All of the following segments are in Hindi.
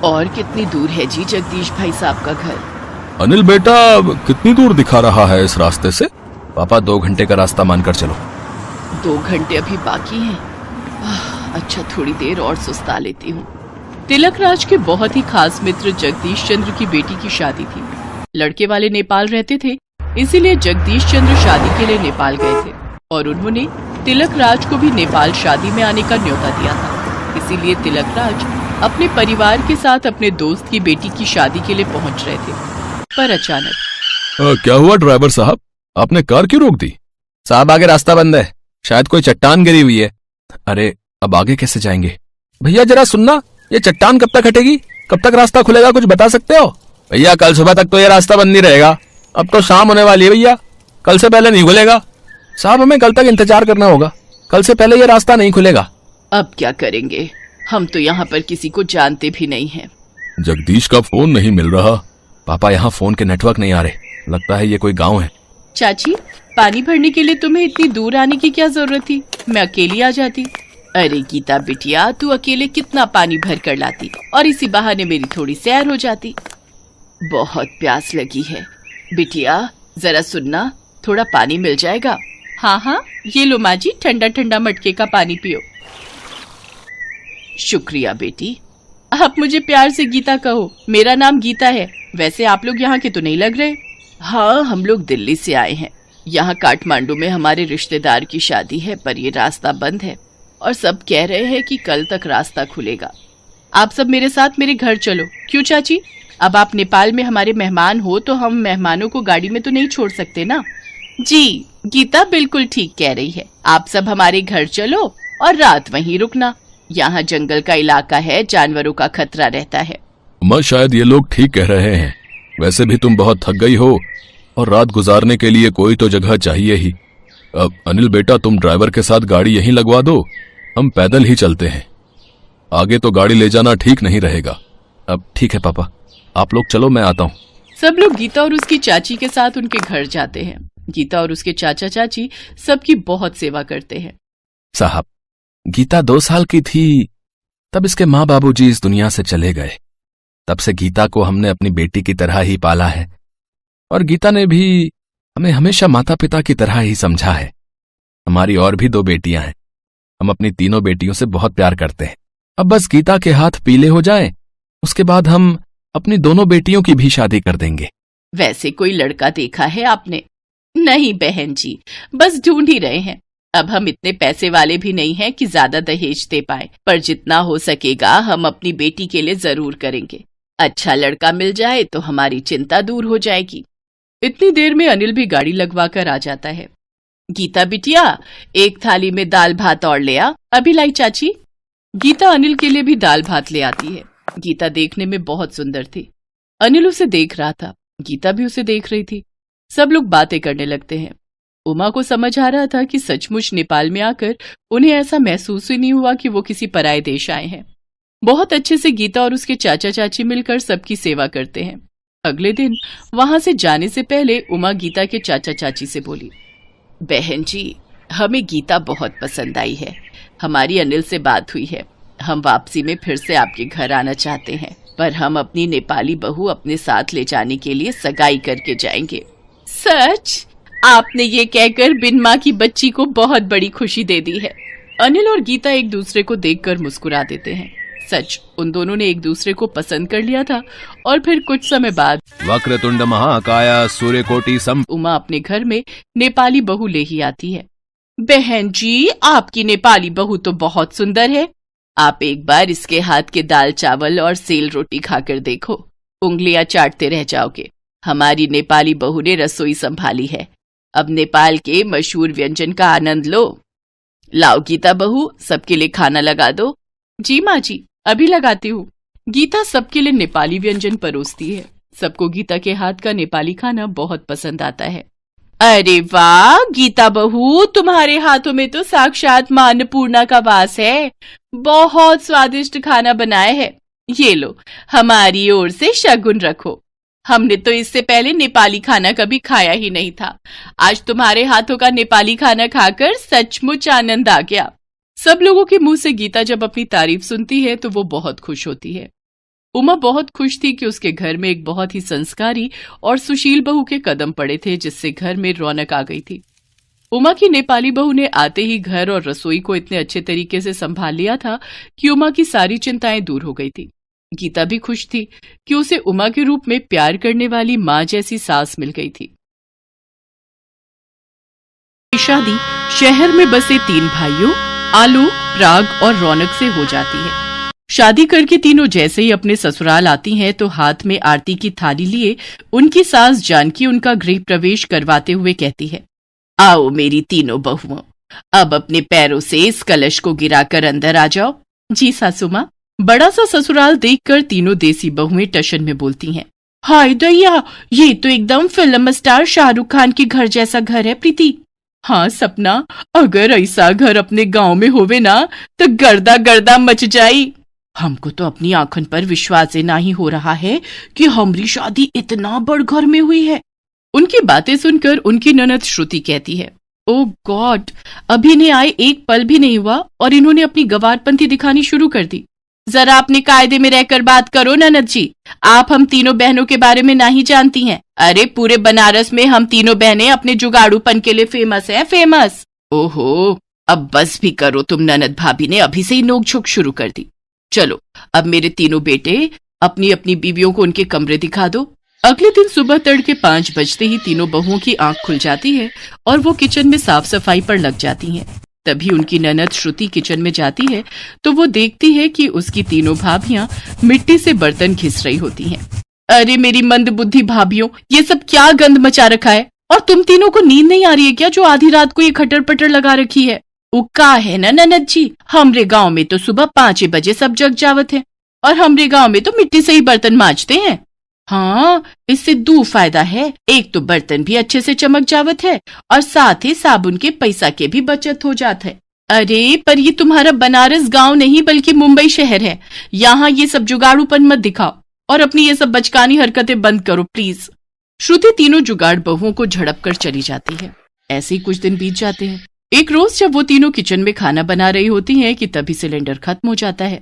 और कितनी दूर है जी जगदीश भाई साहब का घर? अनिल बेटा, कितनी दूर दिखा रहा है इस रास्ते से? पापा 2 घंटे का रास्ता मानकर चलो। 2 घंटे अभी बाकी हैं। अच्छा, थोड़ी देर और सुस्ता लेती हूँ। तिलक राज के बहुत ही खास मित्र जगदीश चंद्र की बेटी की शादी थी। लड़के वाले नेपाल रहते थे, इसीलिए जगदीश चंद्र शादी के लिए नेपाल गए थे और उन्होंने तिलक राज को भी नेपाल शादी में आने का न्योता दिया था। इसीलिए तिलक राज अपने परिवार के साथ अपने दोस्त की बेटी की शादी के लिए पहुंच रहे थे, पर अचानक। क्या हुआ ड्राइवर साहब, आपने कार क्यों रोक दी? साहब आगे रास्ता बंद है, शायद कोई चट्टान गिरी हुई है। अरे अब आगे कैसे जाएंगे? भैया जरा सुनना, ये चट्टान कब तक हटेगी? कब तक रास्ता खुलेगा, कुछ बता सकते हो? भैया कल सुबह तक तो ये रास्ता बंद नहीं रहेगा। अब तो शाम होने वाली है भैया, कल से पहले नहीं खुलेगा। साहब हमें कल तक इंतजार करना होगा, कल से पहले ये रास्ता नहीं खुलेगा। अब क्या करेंगे, हम तो यहाँ पर किसी को जानते भी नहीं हैं। जगदीश का फोन नहीं मिल रहा। पापा यहाँ फोन के नेटवर्क नहीं आ रहे, लगता है ये कोई गांव है। चाची, पानी भरने के लिए तुम्हें इतनी दूर आने की क्या जरूरत थी? मैं अकेली आ जाती। अरे गीता बिटिया, तू अकेले कितना पानी भर कर लाती और इसी बहाने मेरी थोड़ी सैर हो जाती। बहुत प्यास लगी है बिटिया, जरा सुनना, थोड़ा पानी मिल जाएगा? हाँ हाँ, ये लो माँ जी, ठंडा ठंडा मटके का पानी पियो। शुक्रिया बेटी। आप मुझे प्यार से गीता कहो, मेरा नाम गीता है। वैसे आप लोग यहाँ के तो नहीं लग रहे। हाँ, हम लोग दिल्ली से आए हैं। यहाँ काठमांडू में हमारे रिश्तेदार की शादी है, पर ये रास्ता बंद है और सब कह रहे हैं कि कल तक रास्ता खुलेगा। आप सब मेरे साथ मेरे घर चलो। क्यों चाची, अब आप नेपाल में हमारे मेहमान हो तो हम मेहमानों को गाड़ी में तो नहीं छोड़ सकते ना? जी, गीता बिल्कुल ठीक कह रही है। आप सब हमारे घर चलो और रात वहीं रुकना। यहाँ जंगल का इलाका है, जानवरों का खतरा रहता है। माँ, शायद ये लोग ठीक कह रहे हैं। वैसे भी तुम बहुत थक गई हो और रात गुजारने के लिए कोई तो जगह चाहिए ही। अब अनिल बेटा, तुम ड्राइवर के साथ गाड़ी यहीं लगवा दो, हम पैदल ही चलते हैं। आगे तो गाड़ी ले जाना ठीक नहीं रहेगा। अब ठीक है पापा, आप लोग चलो, मैं आता हूँ। सब लोग गीता और उसकी चाची के साथ उनके घर जाते हैं। गीता और उसके चाचा चाची सबकी बहुत सेवा करते हैं। साहब, गीता 2 साल की थी तब इसके माँ बाबूजी इस दुनिया से चले गए। तब से गीता को हमने अपनी बेटी की तरह ही पाला है और गीता ने भी हमें हमेशा माता पिता की तरह ही समझा है। हमारी और भी 2 बेटियां हैं, हम अपनी तीनों बेटियों से बहुत प्यार करते हैं। अब बस गीता के हाथ पीले हो जाएं, उसके बाद हम अपनी दोनों बेटियों की भी शादी कर देंगे। वैसे कोई लड़का देखा है आपने? नहीं बहन जी, बस ढूंढ ही रहे हैं। अब हम इतने पैसे वाले भी नहीं हैं कि ज्यादा दहेज दे पाए, पर जितना हो सकेगा हम अपनी बेटी के लिए जरूर करेंगे। अच्छा लड़का मिल जाए तो हमारी चिंता दूर हो जाएगी। इतनी देर में अनिल भी गाड़ी लगवा कर आ जाता है। गीता बिटिया, एक थाली में दाल भात और ले आ। अभी लाई चाची। गीता अनिल के लिए भी दाल भात ले आती है। गीता देखने में बहुत सुंदर थी। अनिल उसे देख रहा था, गीता भी उसे देख रही थी। सब लोग बातें करने लगते हैं। उमा को समझ आ रहा था कि सचमुच नेपाल में आकर उन्हें ऐसा महसूस ही नहीं हुआ कि वो किसी पराये देश आए हैं। बहुत अच्छे से गीता और उसके चाचा चाची मिलकर सबकी सेवा करते हैं। अगले दिन वहां से जाने से पहले उमा गीता के चाचा चाची से बोली, बहन जी, हमें गीता बहुत पसंद आई है। हमारी अनिल से बात हुई है, हम वापसी में फिर से आपके घर आना चाहते हैं, पर हम अपनी नेपाली बहू अपने साथ ले जाने के लिए सगाई करके जाएंगे। सच? आपने ये कहकर बिन माँ की बच्ची को बहुत बड़ी खुशी दे दी है। अनिल और गीता एक दूसरे को देखकर मुस्कुरा देते हैं। सच, उन दोनों ने एक दूसरे को पसंद कर लिया था। और फिर कुछ समय बाद वक्रतुंड महाकाय सूर्यकोटि सम उमा अपने घर में नेपाली बहू ले ही आती है। बहन जी, आपकी नेपाली बहू तो बहुत सुंदर है। आप एक बार इसके हाथ के दाल चावल और सेल रोटी खाकर देखो, उंगलियां चाटते रह जाओगे। हमारी नेपाली बहू ने रसोई संभाली है, अब नेपाल के मशहूर व्यंजन का आनंद लो। लाओ गीता बहू, सबके लिए खाना लगा दो। जी माँ जी, अभी लगाती हूँ। गीता सबके लिए नेपाली व्यंजन परोसती है। सबको गीता के हाथ का नेपाली खाना बहुत पसंद आता है। अरे वाह गीता बहू, तुम्हारे हाथों में तो साक्षात मां अन्नपूर्णा का वास है। बहुत स्वादिष्ट खाना बनाया है। ये लो, हमारी ओर से शगुन रखो। हमने तो इससे पहले नेपाली खाना कभी खाया ही नहीं था। आज तुम्हारे हाथों का नेपाली खाना खाकर सचमुच आनंद आ गया। सब लोगों के मुंह से गीता जब अपनी तारीफ सुनती है तो वो बहुत खुश होती है। उमा बहुत खुश थी कि उसके घर में एक बहुत ही संस्कारी और सुशील बहू के कदम पड़े थे, जिससे घर में रौनक आ गई थी। उमा की नेपाली बहू ने आते ही घर और रसोई को इतने अच्छे तरीके से संभाल लिया था कि उमा की सारी चिंताएं दूर हो गई थी। गीता भी खुश थी कि उसे उमा के रूप में प्यार करने वाली माँ जैसी सास मिल गई थी। शादी शहर में बसे 3 भाइयों आलोक, प्राग और रौनक से हो जाती है। शादी करके तीनों जैसे ही अपने ससुराल आती हैं तो हाथ में आरती की थाली लिए उनकी सास जानकी उनका गृह प्रवेश करवाते हुए कहती है, आओ मेरी तीनों बहुओं, अब अपने पैरों से इस कलश को गिराकर अंदर आ जाओ। जी सासू माँ। बड़ा सा ससुराल देखकर तीनों देसी बहुएं टशन में बोलती हैं, हाय दैया, ये तो एकदम फिल्म स्टार शाहरुख खान के घर जैसा घर है प्रीति। हाँ सपना, अगर ऐसा घर अपने गांव में होवे ना तो गर्दा गर्दा मच जाई। हमको तो अपनी आंखन पर विश्वास ही नहीं हो रहा है कि हमारी शादी इतना बड़ घर में हुई है। उनकी बातें सुनकर उनकी ननद श्रुति कहती है, ओ गॉड, अभी इन्हें आए 1 पल भी नहीं हुआ और इन्होंने अपनी गवारपंथी दिखानी शुरू कर दी। जरा अपने कायदे में रहकर बात करो ननद जी, आप हम तीनों बहनों के बारे में नहीं जानती हैं। अरे पूरे बनारस में हम तीनों बहनें अपने जुगाड़ूपन के लिए फेमस है, फेमस। ओहो, अब बस भी करो तुम ननद भाभी ने अभी से ही नोक-झोंक शुरू कर दी। चलो अब मेरे तीनों बेटे अपनी अपनी बीवियों को उनके कमरे दिखा दो। अगले दिन सुबह तड़के 5 बजते ही तीनों बहुओं की आंख खुल जाती है और वो किचन में साफ सफाई पर लग जाती हैं। तभी उनकी ननद श्रुति किचन में जाती है तो वो देखती है कि उसकी तीनों भाभियां मिट्टी से बर्तन घिस रही होती हैं। अरे मेरी मंद बुद्धि भाभियों, ये सब क्या गंद मचा रखा है? और तुम तीनों को नींद नहीं आ रही है क्या जो आधी रात को ये खटर पटर लगा रखी है? उक्का है ना ननद जी, हमरे गांव में तो सुबह 5 बजे सब जग जावत है और हमरे गांव में तो मिट्टी से ही बर्तन मांजते हैं। हाँ, इससे 2 फायदा है, एक तो बर्तन भी अच्छे से चमक जावत है और साथ ही साबुन के पैसा के भी बचत हो जात है। अरे पर ये तुम्हारा बनारस गांव नहीं बल्कि मुंबई शहर है, यहाँ ये सब जुगाड़ूपन मत दिखाओ और अपनी ये सब बचकानी हरकतें बंद करो प्लीज। श्रुति तीनों जुगाड़ बहुओं को झड़प कर चली जाती है। ऐसे ही कुछ दिन बीत जाते हैं। एक रोज जब वो तीनों किचन में खाना बना रही होती हैं कि तभी सिलेंडर खत्म हो जाता है।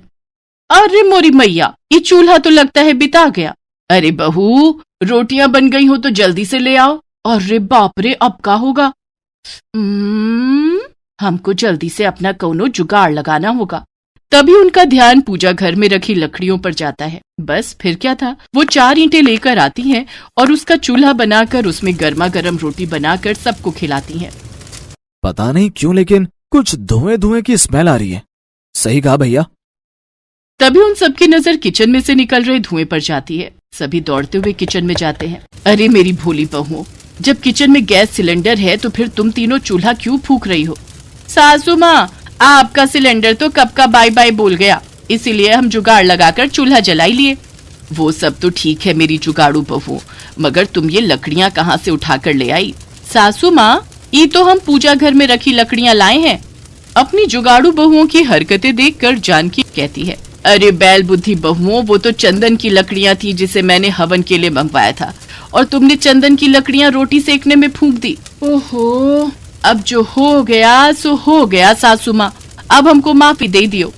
अरे मोरी मैया, ये चूल्हा तो लगता है बिता गया। अरे बहू, रोटियां बन गई हो तो जल्दी से ले आओ। अरे बाप रे, अब क्या होगा? हमको जल्दी से अपना कौनो जुगाड़ लगाना होगा। तभी उनका ध्यान पूजा घर में रखी लकड़ियों पर जाता है। बस फिर क्या था, वो 4 ईंटें लेकर आती हैं और उसका चूल्हा बनाकर उसमें गर्मा गर्म रोटी बनाकर सबको खिलाती हैं। पता नहीं क्यों लेकिन कुछ धुएं धुएं की स्मेल आ रही है। सही कहा भैया। तभी उन सबकी नजर किचन में से निकल रहे धुएं पर जाती है। सभी दौड़ते हुए किचन में जाते हैं। अरे मेरी भोली बहुओं, जब किचन में गैस सिलेंडर है तो फिर तुम तीनों चूल्हा क्यों फूंक रही हो? सासू माँ, आपका सिलेंडर तो कब का बाय बाय बोल गया, इसीलिए हम जुगाड़ लगाकर चूल्हा जलाई लिए। वो सब तो ठीक है मेरी जुगाड़ू बहू, मगर तुम ये लकड़ियां कहाँ से उठाकर ले आई? सासू माँ, ये तो हम पूजा घर में रखी लकड़ियां लाए हैं। अपनी जुगाड़ू बहुओं की हरकतें देखकर जानकी कहती है, अरे बैल बुद्धि बहुओं, वो तो चंदन की लकड़ियां थी जिसे मैंने हवन के लिए मंगवाया था और तुमने चंदन की लकड़ियां रोटी सेकने में फूंक दी। ओहो, अब जो हो गया सो हो गया सासू माँ, अब हमको माफी दे दियो।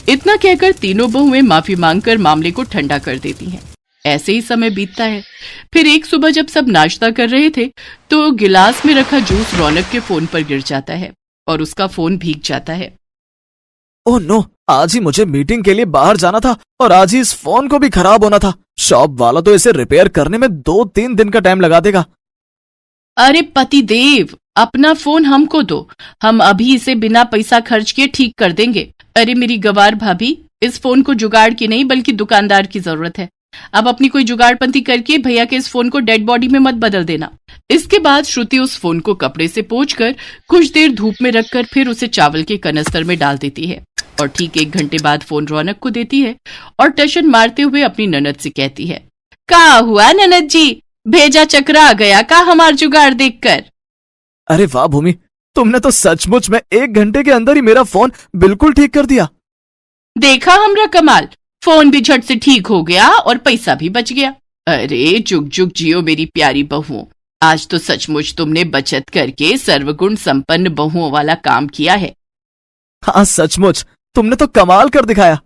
इतना कहकर तीनों बहुएं माफी मांगकर मामले को ठंडा कर देती हैं। ऐसे ही समय बीतता है। फिर एक सुबह जब सब नाश्ता कर रहे थे तो गिलास में रखा जूस रौनक के फोन पर गिर जाता है और उसका फोन भीग जाता है। ओह नो, आज ही मुझे मीटिंग के लिए बाहर जाना था और आज ही इस फोन को भी खराब होना था। शॉप वाला तो इसे रिपेयर करने में 2-3 दिन का टाइम लगा देगा। अरे पति देव, अपना फोन हमको दो, हम अभी इसे बिना पैसा खर्च किए ठीक कर देंगे। अरे मेरी गवार भाभी, इस फोन को जुगाड़ की नहीं बल्कि दुकानदार की जरूरत है। अब अपनी कोई जुगाड़पंती करके भैया के इस फोन को डेड बॉडी में मत बदल देना। इसके बाद श्रुति उस फोन को कपड़े से पोंछकर कुछ देर धूप में रखकर फिर उसे चावल के कनस्तर में डाल देती है और ठीक 1 घंटे बाद फोन रौनक को देती है और टशन मारते हुए अपनी ननद से कहती है, का हुआ ननद जी, भेजा चकरा गया का हमार जुगाड़ देखकर? अरे वाह भूमि, तुमने तो सचमुच में 1 घंटे के अंदर ही मेरा फोन बिल्कुल ठीक कर दिया। देखा हमरा कमाल, फोन भी झट से ठीक हो गया और पैसा भी बच गया। अरे जुग जुग जियो मेरी प्यारी बहुओं, आज तो सचमुच तुमने बचत करके सर्वगुण संपन्न बहुओं वाला काम किया है। हाँ सचमुच, तुमने तो कमाल कर दिखाया।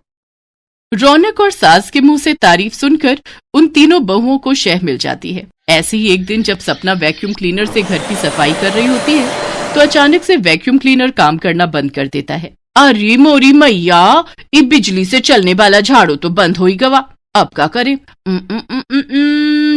रौनक और सास के मुंह से तारीफ सुनकर उन तीनों बहुओं को शह मिल जाती है। ऐसे ही एक दिन जब सपना वैक्यूम क्लीनर से घर की सफाई कर रही होती है तो अचानक से वैक्यूम क्लीनर काम करना बंद कर देता है। अरे मोरी मैया, ये बिजली से चलने वाला झाड़ू तो बंद हो ही गवा, अब क्या करे?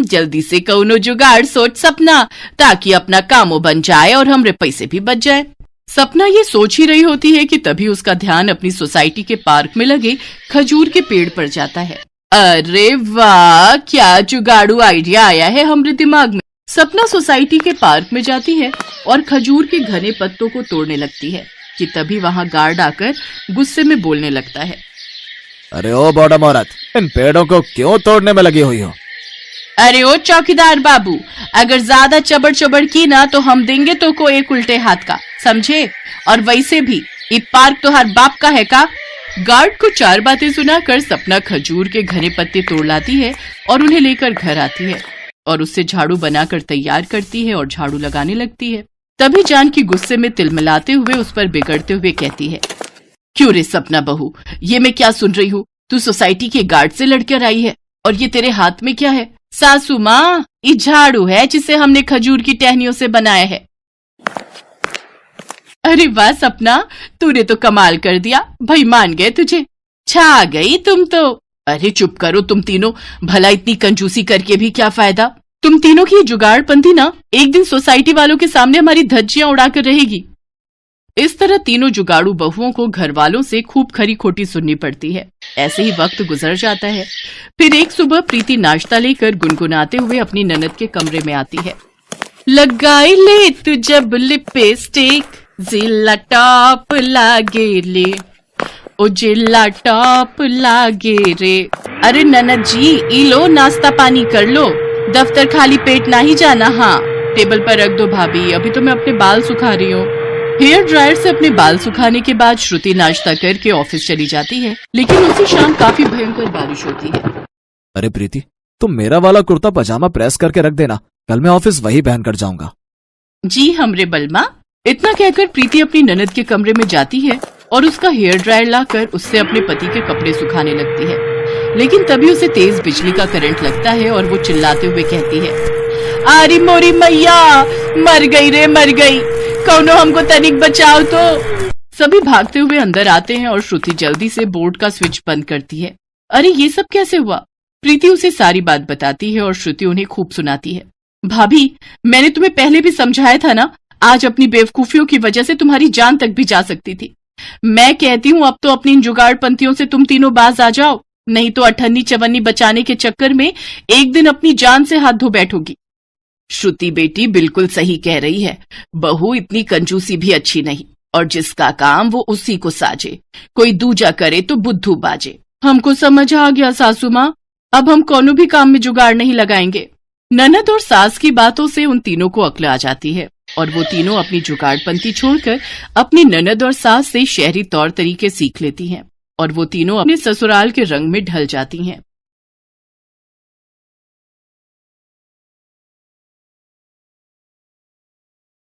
जल्दी से कौनो जुगाड़ सोच सपना, ताकि अपना कामो बन जाए और हमरे पैसे भी बच जाए। सपना ये सोच ही रही होती है कि तभी उसका ध्यान अपनी सोसाइटी के पार्क में लगे खजूर के पेड़ पर जाता है। अरे वाह, क्या जुगाड़ू आइडिया आया है हमरे दिमाग में। सपना सोसाइटी के पार्क में जाती है और खजूर के घने पत्तों को तोड़ने लगती है कि तभी वहां गार्ड आकर गुस्से में बोलने लगता है। अरे ओ बॉडम औरत, इन पेड़ों को क्यों तोड़ने में लगी हुई हो? अरे ओ चौकीदार बाबू, अगर ज्यादा चबड़ चबड़ की ना तो हम देंगे तो को एक उल्टे हाथ का, समझे? और वैसे भी ये पार्क तो हर बाप का है का? गार्ड को चार बातें सुनाकर सपना खजूर के घने पत्ते तोड़ लाती है और उन्हें लेकर घर आती है और उससे झाड़ू बनाकर तैयार करती है और झाड़ू लगाने लगती है। तभी जानकी गुस्से में तिलमिलाते हुए उस पर बिगड़ते हुए कहती है, क्यों रे सपना बहू, ये मैं क्या सुन रही हूँ? तू सोसाइटी के गार्ड से लड़कर आई है और ये तेरे हाथ में क्या है? सासू माँ, ये झाड़ू है जिसे हमने खजूर की टहनियों से बनाया है। अरे वाह सपना, तूने तो कमाल कर दिया, भाई मान गए तुझे, छा गई तुम तो। अरे चुप करो तुम तीनों, भला इतनी कंजूसी करके भी क्या फायदा? तुम तीनों की जुगाड़पंथी ना एक दिन सोसाइटी वालों के सामने हमारी धज्जियां उड़ाकर रहेगी। इस तरह तीनों जुगाड़ू बहुओं को घर वालों से खूब खरी खोटी सुननी पड़ती है। ऐसे ही वक्त गुजर जाता है। फिर एक सुबह प्रीति नाश्ता लेकर गुनगुनाते हुए अपनी ननद के कमरे में आती है। लगाई ले तू जब लिपस्टिक, जिला टॉप लागे ले, ओ जिला टॉप लागे रे। अरे ननद जी, ई लो नाश्ता पानी कर लो, दफ्तर खाली पेट ना ही जाना। हाँ, टेबल पर रख दो भाभी, अभी तो मैं अपने बाल सुखा रही हूँ। हेयर ड्रायर से अपने बाल सुखाने के बाद श्रुति नाश्ता करके ऑफिस चली जाती है, लेकिन उसी शाम काफी भयंकर बारिश होती है। अरे प्रीति, तुम मेरा वाला कुर्ता पजामा प्रेस करके रख देना, कल मैं ऑफिस वही पहन कर जाऊंगा। जी हमरे बलमा। इतना कहकर प्रीति अपनी ननद के कमरे में जाती है और उसका हेयर ड्रायर लाकर उससे अपने पति के कपड़े सुखाने लगती है, लेकिन तभी उसे तेज बिजली का करंट लगता है और वो चिल्लाते हुए कहती है, अरे मोरी मैया, मर गई रे मर गई, कौनो हमको तनिक बचाओ तो। सभी भागते हुए अंदर आते हैं और श्रुति जल्दी से बोर्ड का स्विच बंद करती है। अरे ये सब कैसे हुआ? प्रीति उसे सारी बात बताती है और श्रुति उन्हें खूब सुनाती है। भाभी, मैंने तुम्हें पहले भी समझाया था ना, आज अपनी बेवकूफियों की वजह से तुम्हारी जान तक भी जा सकती थी। मैं कहती हूँ अब तो अपनी इन जुगाड़पंथियों से तुम तीनों बाज आ जाओ, नहीं तो अठन्नी चवन्नी बचाने के चक्कर में एक दिन अपनी जान से हाथ धो बैठोगी। श्रुति बेटी बिल्कुल सही कह रही है, बहू इतनी कंजूसी भी अच्छी नहीं, और जिसका काम वो उसी को साजे, कोई दूजा करे तो बुद्धू बाजे। हमको समझ आ गया सासू माँ, अब हम कोनो भी काम में जुगाड़ नहीं लगाएंगे। ननद और सास की बातों से उन तीनों को अक्ल आ जाती है और वो तीनों अपनी जुगाड़पंथी छोड़कर अपनी ननद और सास से शहरी तौर तरीके सीख लेती हैं और वो तीनों अपने ससुराल के रंग में ढल जाती हैं।